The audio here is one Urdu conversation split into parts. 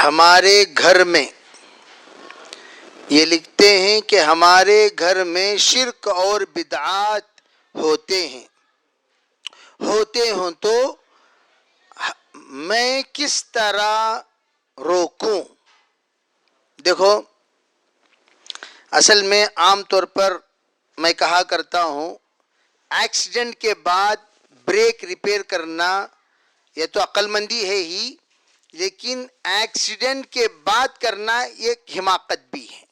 ہمارے گھر میں یہ لکھتے ہیں کہ ہمارے گھر میں شرک اور بدعات ہوتے ہوں تو میں کس طرح روکوں؟ دیکھو، اصل میں عام طور پر میں کہا کرتا ہوں ایکسیڈنٹ کے بعد بریک ریپیئر کرنا یہ تو عقل مندی ہے ہی، لیکن ایکسیڈنٹ کے بعد کرنا یہ حماقت بھی ہے۔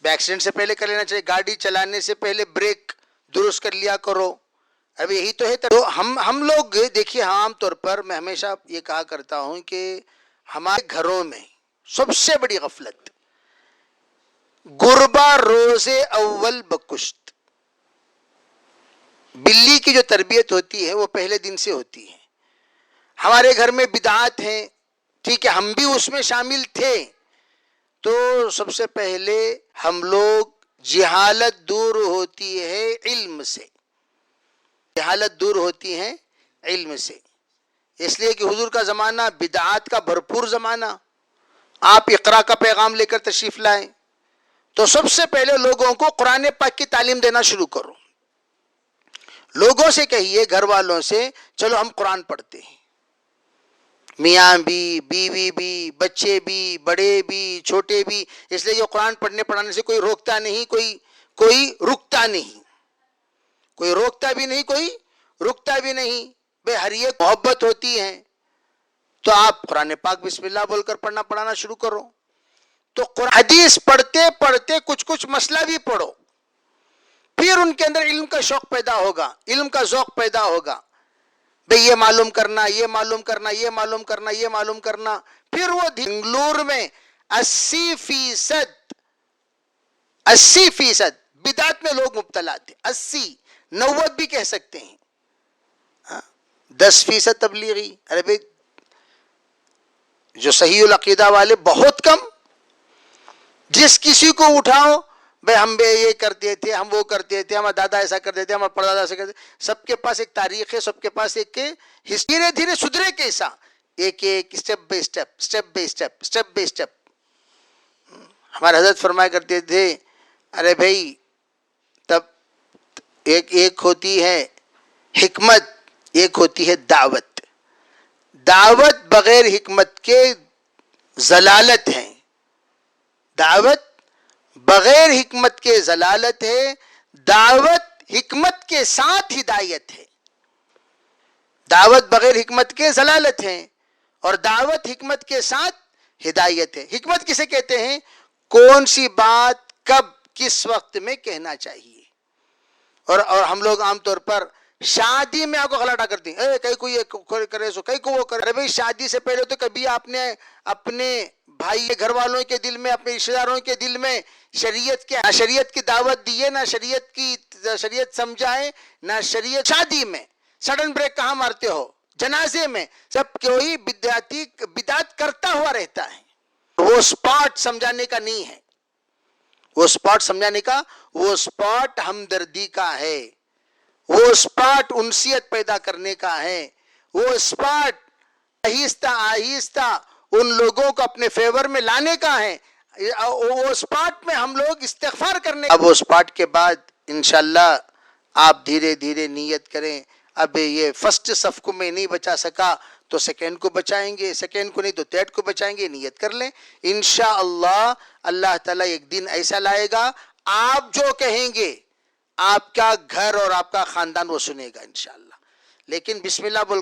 ایکسیڈنٹ سے پہلے کر لینا چاہیے، گاڑی چلانے سے پہلے بریک درست کر لیا کرو۔ اب یہی تو ہے۔ تو ہم لوگ دیکھیے، عام طور پر میں ہمیشہ یہ کہا کرتا ہوں کہ ہمارے گھروں میں سب سے بڑی غفلت گربہ روز اول بکشت، بلی کی جو تربیت ہوتی ہے وہ پہلے دن سے ہوتی ہے۔ ہمارے گھر میں بدعات ہیں، ٹھیک ہے، ہم بھی اس میں شامل تھے، تو سب سے پہلے ہم لوگ جہالت دور ہوتی ہے علم سے، جہالت دور ہوتی ہے علم سے، اس لیے کہ حضور کا زمانہ بدعات کا بھرپور زمانہ، آپ اقرا کا پیغام لے کر تشریف لائیں، تو سب سے پہلے لوگوں کو قرآن پاک کی تعلیم دینا شروع کرو۔ لوگوں سے کہیے، گھر والوں سے، چلو ہم قرآن پڑھتے ہیں، میاں بھی، بیوی بھی، بچے بھی، بڑے بھی، چھوٹے بھی، اس لیے یہ قرآن پڑھانے سے کوئی روکتا نہیں، کوئی رکتا نہیں، کوئی روکتا بھی نہیں، کوئی رکتا بھی نہیں، بے ہر ایک محبت ہوتی ہے، تو آپ قرآن پاک بسم اللہ بول کر پڑھانا شروع کرو۔ تو حدیث پڑھتے پڑھتے کچھ مسئلہ بھی پڑھو، پھر ان کے اندر علم کا شوق پیدا ہوگا، علم کا ذوق پیدا ہوگا، بھئی یہ معلوم کرنا، یہ معلوم کرنا، یہ معلوم کرنا، یہ معلوم کرنا، پھر وہ بنگلور میں 80% بدعت میں لوگ مبتلا تھے، 80-90 بھی کہہ سکتے ہیں، 10% تبلیغی، ارے بھئی جو صحیح العقیدہ والے بہت کم، جس کسی کو اٹھاؤ بھئی ہم بھی یہ کرتے تھے، ہم وہ کرتے تھے، ہمارا دادا ایسا کرتے تھے، ہمارا پردادا ایسا کرتے تھے، سب کے پاس ایک تاریخ ہے، سب کے پاس ایک دھیرے دھیرے سدھرے کیسا، ایک اسٹیپ بائی اسٹیپ۔ ہمارے حضرت فرمایا کرتے تھے، ارے بھائی تب ایک ہوتی ہے حکمت، ایک ہوتی ہے دعوت بغیر حکمت کے ضلالت ہے، دعوت بغیر حکمت کے ضلالت ہے، دعوت حکمت کے ساتھ ہدایت ہے، دعوت بغیر حکمت کے ضلالت ہے اور دعوت حکمت کے ساتھ ہدایت ہے۔ حکمت کسے کہتے ہیں؟ کون سی بات کب کس وقت میں کہنا چاہیے، اور ہم لوگ عام طور پر شادی میں آپ کو غلطہ کرتے ہیں، کئی کو یہ کرے سو کئی کو وہ کرے، بھئی شادی سے پہلے تو کبھی آپ نے اپنے بھائی گھر والوں کے دل میں، اپنے رشتہ داروں کے دل میں شریعت کی دعوت دی ہے، نہ شریعت سمجھائے، نہ شریعت۔ شادی میں سڈن بریک کہاں مارتے ہو؟ جنازے میں سب کوئی بدعت کرتا ہوا رہتا ہے، وہ سپاٹ سمجھانے کا نہیں ہے، وہ سپاٹ سمجھانے کا، وہ سپاٹ ہمدردی کا ہے، وہ سپاٹ انسیت پیدا کرنے کا ہے، وہ سپاٹ آہستہ آہستہ ان لوگوں کو اپنے فیور میں لانے کا ہے، وہ سپاٹ میں ہم لوگ استغفار کرنے۔ اب وہ سپاٹ کے بعد انشاءاللہ آپ دھیرے دھیرے نیت کریں، اب یہ فرسٹ صف کو میں نہیں بچا سکا تو سیکنڈ کو بچائیں گے، سیکنڈ کو نہیں تو تھرڈ کو بچائیں گے، نیت کر لیں، انشاءاللہ اللہ تعالیٰ ایک دن ایسا لائے گا، آپ جو کہیں گے آپ کا گھر اور آپ کا خاندان وہ سنے گا انشاءاللہ۔ لیکن بسم اللہ بول